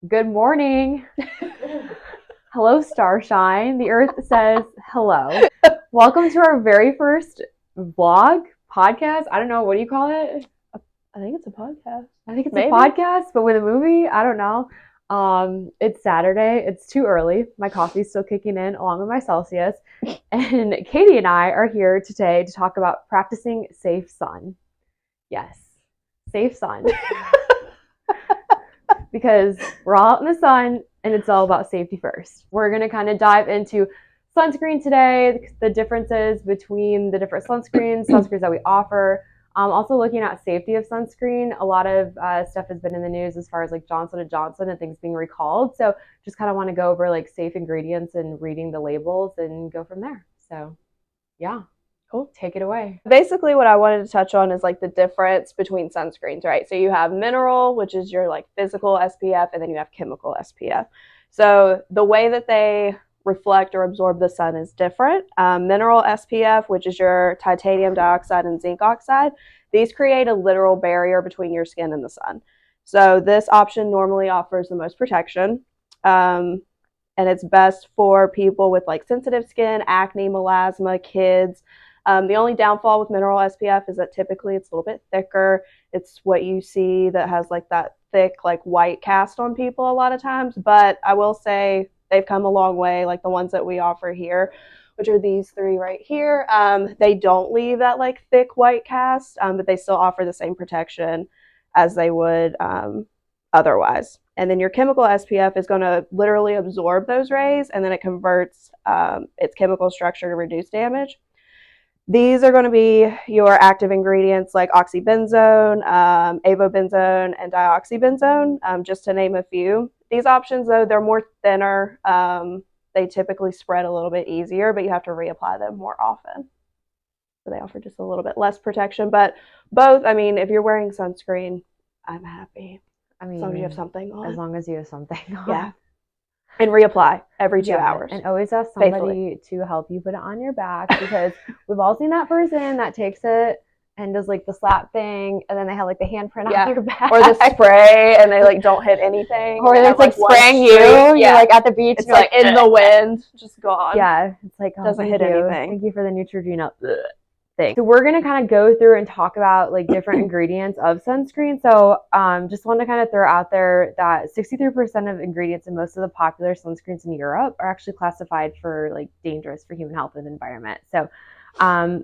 Good morning. Hello, Starshine. The Earth says hello. Welcome to our very first vlog podcast. I don't know. What do you call it? I think it's a podcast. I think it's Maybe. a podcast, but with a movie. I don't know. It's Saturday. It's too early. My coffee's still kicking in along with my Celsius. And Katie and I are here today to talk about practicing safe sun. Yes, safe sun. Because we're all out in the sun and it's all about safety first. We're going to kind of dive into sunscreen today, the differences between the different sunscreens that we offer. Also looking at safety of sunscreen. A lot of stuff has been in the news as far as like Johnson & Johnson and things being recalled. So just kind of want to go over like safe ingredients and reading the labels and go from there. So yeah. Cool. Take it away. Basically, what I wanted to touch on is like the difference between sunscreens, right? So you have mineral, which is your like physical SPF, and then you have chemical SPF. So the way that they reflect or absorb the sun is different. Mineral SPF, which is your titanium dioxide and zinc oxide, these create a literal barrier between your skin and the sun. So this option normally offers the most protection. And it's best for people with like sensitive skin, acne, melasma, kids. The only downfall with mineral SPF is that typically it's a little bit thicker. It's what you see that has like that thick, like white cast on people a lot of times. But I will say they've come a long way, like the ones that we offer here, which are these three right here. They don't leave that like thick white cast, but they still offer the same protection as they would otherwise. And then your chemical SPF is going to literally absorb those rays, and then it converts its chemical structure to reduce damage. These are going to be your active ingredients like oxybenzone, avobenzone, and dioxybenzone, just to name a few. These options, though, they're more thinner. They typically spread a little bit easier, but you have to reapply them more often. So they offer just a little bit less protection. But both, I mean, if you're wearing sunscreen, I'm happy. I mean, as long as you have something on. As long as you have something on. Yeah. And reapply every 2 hours. And always ask somebody to help you put it on your back, because we've all seen that person that takes it and does like the slap thing, and then they have like the handprint on their back. Or the spray, and they like don't hit anything. Or it's like spraying you. Yeah. You're like at the beach. It's like in the wind, just gone. Yeah. It's like, doesn't hit anything. Thank you for the Neutrogena thing. So we're going to kind of go through and talk about like different ingredients of sunscreen. So just want to kind of throw out there that 63% of ingredients in most of the popular sunscreens in Europe are actually classified for like dangerous for human health and environment. So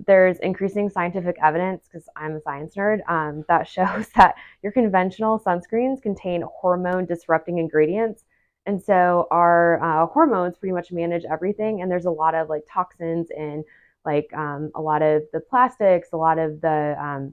there's increasing scientific evidence, because I'm a science nerd, that shows that your conventional sunscreens contain hormone disrupting ingredients. And so our hormones pretty much manage everything. And there's a lot of like toxins in like a lot of the plastics, a lot of the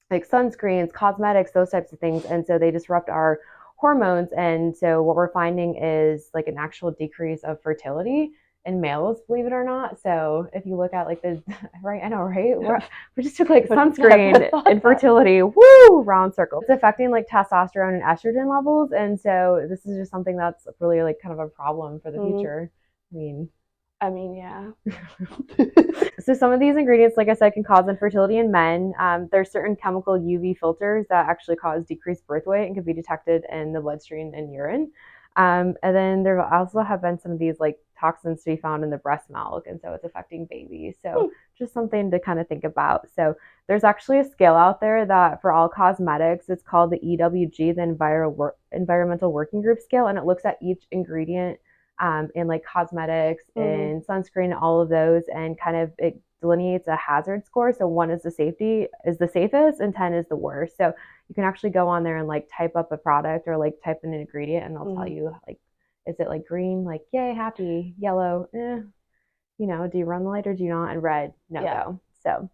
like sunscreens, cosmetics, those types of things. And so they disrupt our hormones. And so what we're finding is like an actual decrease of fertility in males, believe it or not. So if you look at like the, right, I know, right? We just took like sunscreen and fertility, woo, round circle. It's affecting like testosterone and estrogen levels. And so this is just something that's really like kind of a problem for the future. I mean, yeah. So some of these ingredients, like I said, can cause infertility in men. There's certain chemical UV filters that actually cause decreased birth weight and can be detected in the bloodstream and urine. And then there also have been some of these like toxins to be found in the breast milk, and so it's affecting babies. So just something to kind of think about. So there's actually a scale out there that for all cosmetics, it's called the EWG, the Environmental Working Group Scale, and it looks at each ingredient in like cosmetics and sunscreen, all of those, and kind of it delineates a hazard score. So 1 is the safest, and 10 is the worst. So you can actually go on there and like type up a product or like type in an ingredient, and they'll tell you like, is it like green, like yay, happy, yellow, do you run the light or do you not, and red, no go. So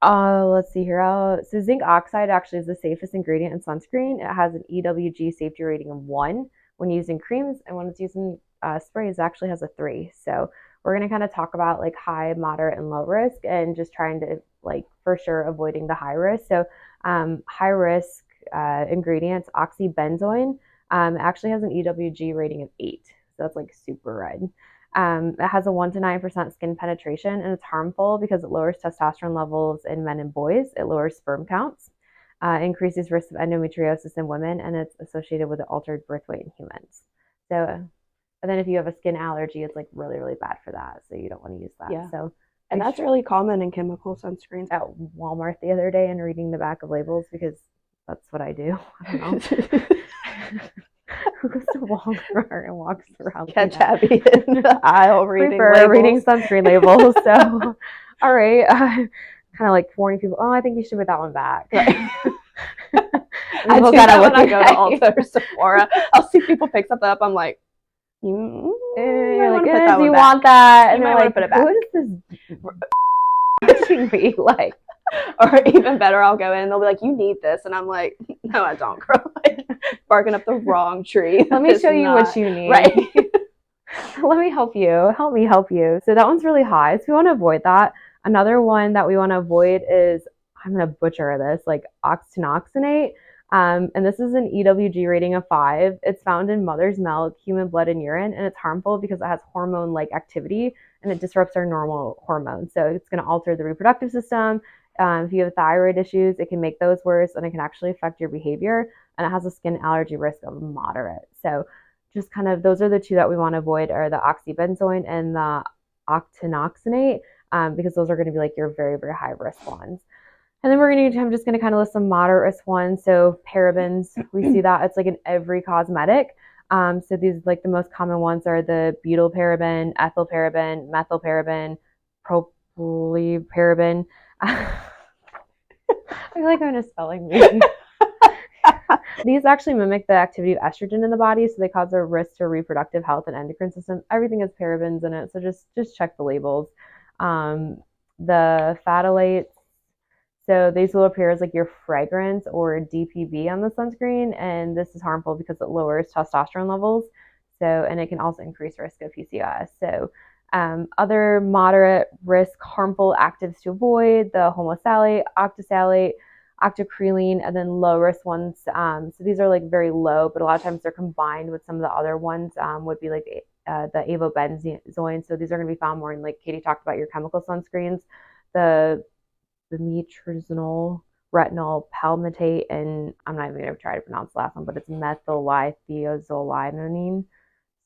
let's see here. So zinc oxide actually is the safest ingredient in sunscreen. It has an EWG safety rating of 1 when used in creams, and when it's used in sprays, it actually has a 3. So we're going to kind of talk about like high, moderate, and low risk, and just trying to like for sure avoiding the high risk. So high risk ingredients, oxybenzone, actually has an EWG rating of 8. So that's like super red. It has a 1 to 9% skin penetration, and it's harmful because it lowers testosterone levels in men and boys. It lowers sperm counts. increases risk of endometriosis in women, and it's associated with an altered birth weight in humans. So, and then if you have a skin allergy, it's like really, really bad for that. So you don't want to use that. Yeah. So, And that's really common in chemical sunscreens. At Walmart the other day and reading the back of labels because that's what I do. I don't know. Who goes to Walmart and walks around? Catch Abby in the aisle reading sunscreen labels. So, all right, kind of like warning people. Oh, I think you should put that one back. Right. I do that when I go to Ulta or Sephora. I'll see people pick something up. I'm like, you're like, do you want that? And you they're might like, put it back. Who is this be like? Or even better, I'll go in and they'll be like, you need this. And I'm like, no, I don't, girl. Like, barking up the wrong tree. Let me show you what you need. Right. Let me help you. Help me help you. So that one's really high. So we want to avoid that. Another one that we want to avoid is, I'm going to butcher this, like octinoxinate. And this is an EWG rating of 5. It's found in mother's milk, human blood, and urine. And it's harmful because it has hormone-like activity and it disrupts our normal hormones. So it's going to alter the reproductive system. If you have thyroid issues, it can make those worse and it can actually affect your behavior. And it has a skin allergy risk of moderate. So just kind of, those are the two that we want to avoid, are the oxybenzoin and the octinoxinate, because those are going to be like your very, very high risk ones. And then I'm just going to kind of list some moderate risk ones. So parabens, we see that it's like in every cosmetic. So these, like the most common ones are the butylparaben, ethylparaben, methylparaben, propylparaben. I feel like I'm in a spelling bee. These actually mimic the activity of estrogen in the body, so they cause a risk to reproductive health and endocrine system. Everything has parabens in it, so just check the labels. The phthalates, so these will appear as like your fragrance or DPB on the sunscreen, and this is harmful because it lowers testosterone levels. So, and it can also increase risk of PCOS. So, other moderate risk harmful actives to avoid: the homosalate, octisalate, octocrylene, and then low risk ones. So these are like very low, but a lot of times they're combined with some of the other ones. Would be like the avobenzone. So these are going to be found more in, like Katie talked about, your chemical sunscreens. The metrozole, retinol, palmitate, and I'm not even going to try to pronounce the last one, but it's methyllithiazolinone.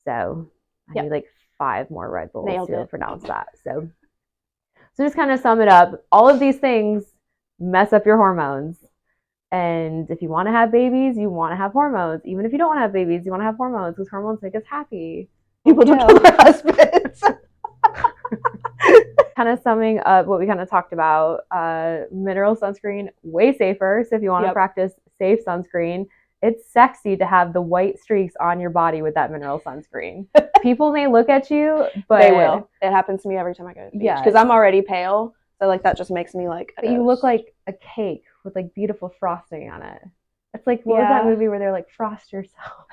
So I need like 5 more Red Bulls to pronounce that. So just kind of sum it up. All of these things mess up your hormones. And if you want to have babies, you want to have hormones. Even if you don't want to have babies, you want to have hormones because hormones make us happy. People don't tell their husbands. Kind of summing up what we kind of talked about, mineral sunscreen, way safer. So if you want to practice safe sunscreen, it's sexy to have the white streaks on your body with that mineral sunscreen. People may look at you, but they will. It happens to me every time I go to the beach because I'm already pale. So like that just makes me like. But you look like a cake with like beautiful frosting on it. It's like, what was that movie where they're like, frost yourself?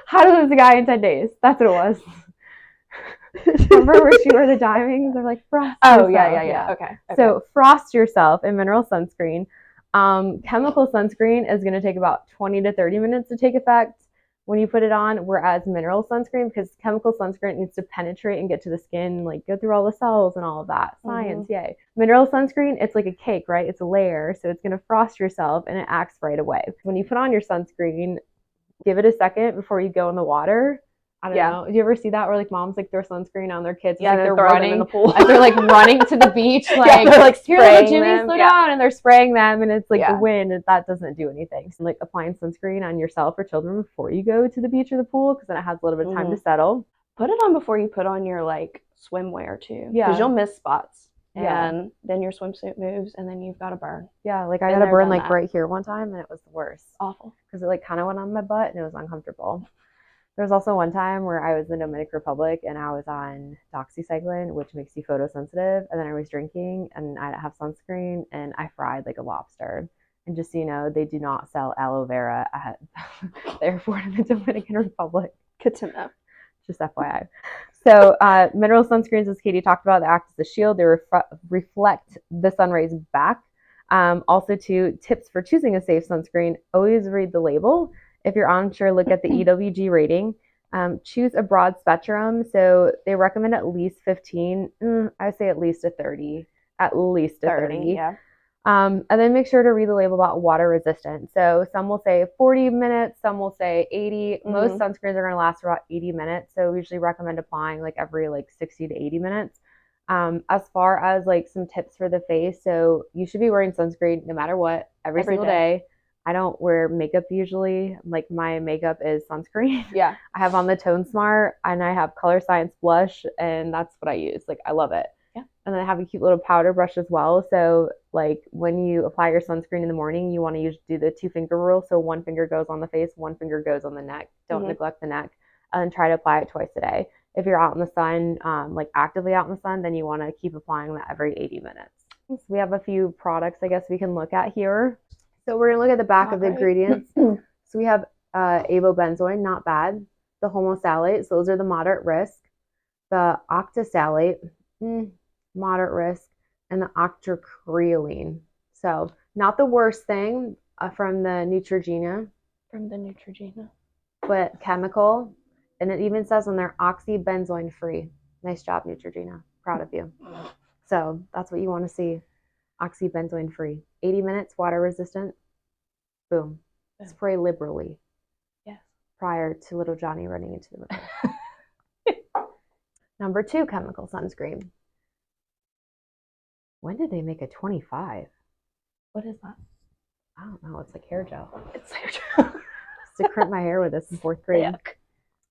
How to Lose a Guy in 10 Days. That's what it was. Remember where she wore the diamonds? They're like, frost yourself. Oh, yeah. Okay. So frost yourself in mineral sunscreen. Chemical sunscreen is going to take about 20 to 30 minutes to take effect when you put it on, whereas mineral sunscreen, because chemical sunscreen needs to penetrate and get to the skin, like go through all the cells and all of that. Science, yay. Mineral sunscreen, it's like a cake, right? It's a layer, so it's going to frost yourself and it acts right away. When you put on your sunscreen, give it a second before you go in the water. I don't know. Do you ever see that where like moms like throw sunscreen on their kids? Yeah, like they're running in the pool. and they're like running to the beach, like they're like here, spraying Jimmy, them. slow down, and they're spraying them, and it's like Yeah. the wind, and that doesn't do anything. So like applying sunscreen on yourself or children before you go to the beach or the pool, because then it has a little bit of time to settle. Put it on before you put on your like swimwear too. Yeah. Because you'll miss spots. Yeah. And then your swimsuit moves, and then you've got to burn. Yeah, like I got a burn like right here one time, and it was the worst. Awful. Because it like kind of went on my butt, and it was uncomfortable. There was also one time where I was in the Dominican Republic and I was on doxycycline, which makes you photosensitive. And then I was drinking and I didn't have sunscreen and I fried like a lobster. And just so you know, they do not sell aloe vera at the airport in the Dominican Republic. Good to know. Just FYI. So mineral sunscreens, as Katie talked about, they act as a shield. They reflect the sun rays back. Also, tips for choosing a safe sunscreen: always read the label. If you're unsure, look at the EWG rating. Choose a broad spectrum. So they recommend at least 15. I say at least a 30. At least a 30. Yeah. And then make sure to read the label about water resistant. So some will say 40 minutes, some will say 80. Most sunscreens are going to last for about 80 minutes. So we usually recommend applying like every like 60 to 80 minutes. As far as like some tips for the face, so you should be wearing sunscreen no matter what, every single day. I don't wear makeup usually. Like my makeup is sunscreen. Yeah. I have on the Tone Smart and I have Color Science blush, and that's what I use. Like I love it. Yeah. And then I have a cute little powder brush as well. So like when you apply your sunscreen in the morning, you want to do the 2-finger rule. So one finger goes on the face, one finger goes on the neck. Don't neglect the neck, and try to apply it twice a day. If you're out in the sun, like actively out in the sun, then you want to keep applying that every 80 minutes. So we have a few products I guess we can look at here. So we're going to look at the back of the ingredients. So we have avobenzoin, not bad. The homosalate, so those are the moderate risk. The octisalate, moderate risk. And the octocrylene. So not the worst thing from the Neutrogena. But chemical. And it even says on there, oxybenzoin free. Nice job, Neutrogena. Proud of you. So that's what you want to see. Oxybenzoin free. 80 minutes, water resistant. Boom. Spray liberally. Yes. Prior to little Johnny running into the river. Number 2, chemical sunscreen. When did they make a 25? What is that? I don't know. It's like hair gel. It's hair gel. Used to crimp my hair with this in 4th grade.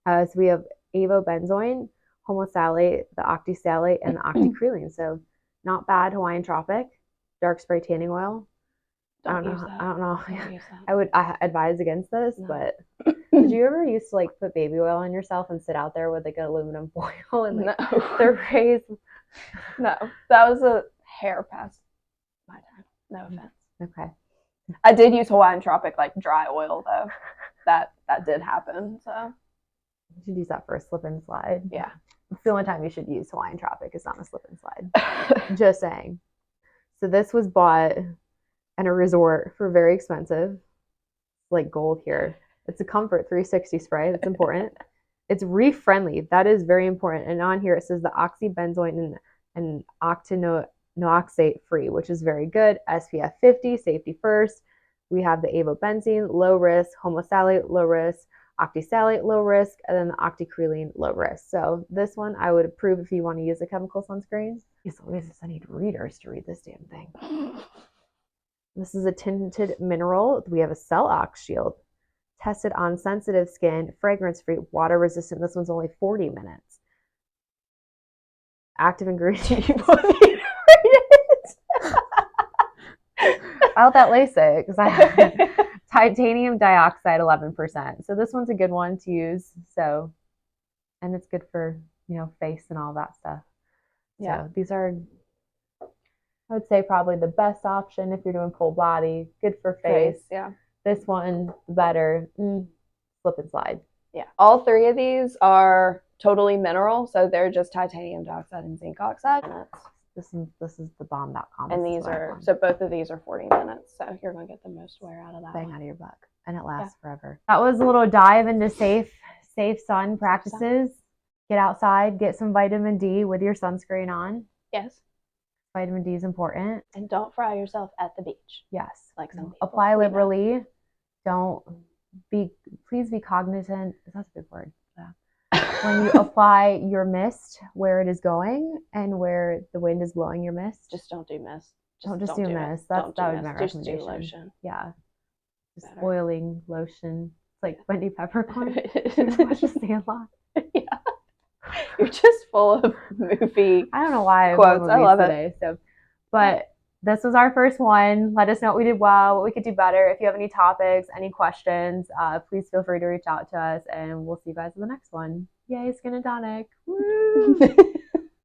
So we have avobenzoin, homosalate, the octisalate, and the octocrylene. So not bad. Hawaiian Tropic, dark spray tanning oil. I don't know. I would advise against this, but did you ever used to like put baby oil on yourself and sit out there with like an aluminum foil and like the rays? No, that was a hair past my time. No offense. Okay. I did use Hawaiian Tropic like dry oil though. That did happen. So you should use that for a slip and slide. Yeah. It's the only time you should use Hawaiian Tropic is on a slip and slide. Just saying. So this was bought in a resort for very expensive. Like gold here. It's a Comfort 360 spray. That's important. It's reef friendly. That is very important. And on here it says the oxybenzoin and octinoxate free, which is very good. SPF 50, safety first. We have the avobenzene, low risk, homosalate, low risk, octisalate, low risk, and then the octocrylene, low risk. So this one I would approve if you want to use a chemical sunscreen. As always, I need readers to read this damn thing. This is a tinted mineral. We have a Cell Ox shield. Tested on sensitive skin, fragrance-free, water-resistant. This one's only 40 minutes. Active ingredient. You want me to read it? I'll let that LASIK because I have titanium dioxide 11%. So this one's a good one to use. So, and it's good for face and all that stuff. Yeah. So these are, I would say, probably the best option if you're doing full body. Good for face. Yeah. This one better. Slip and slide. Yeah. All 3 of these are totally mineral, so they're just titanium dioxide and zinc oxide. This is the bomb.com. And these are, so both of these are 40 minutes. So you're going to get the most wear out of that. Bang out of your buck. And it lasts forever. That was a little dive into safe sun practices. Get outside, get some vitamin D with your sunscreen on. Yes. Vitamin D is important. And don't fry yourself at the beach. Yes. Like some people. Apply liberally. Please be cognizant. That's a big word. When you apply your mist where it is going and where the wind is blowing your mist. Just don't do mist. Don't do mist. That would be my recommendation. Just do lotion. Yeah. Just oiling lotion. It's like Wendy Peppercorn. Watch the Sandlot. Yeah. You're just full of movie I don't know why quotes. I love today. So, but this was our first one. Let us know what we did well, what we could do better. If you have any topics, any questions, please feel free to reach out to us, and we'll see you guys in the next one. Yay, Skin and Tonic. Woo!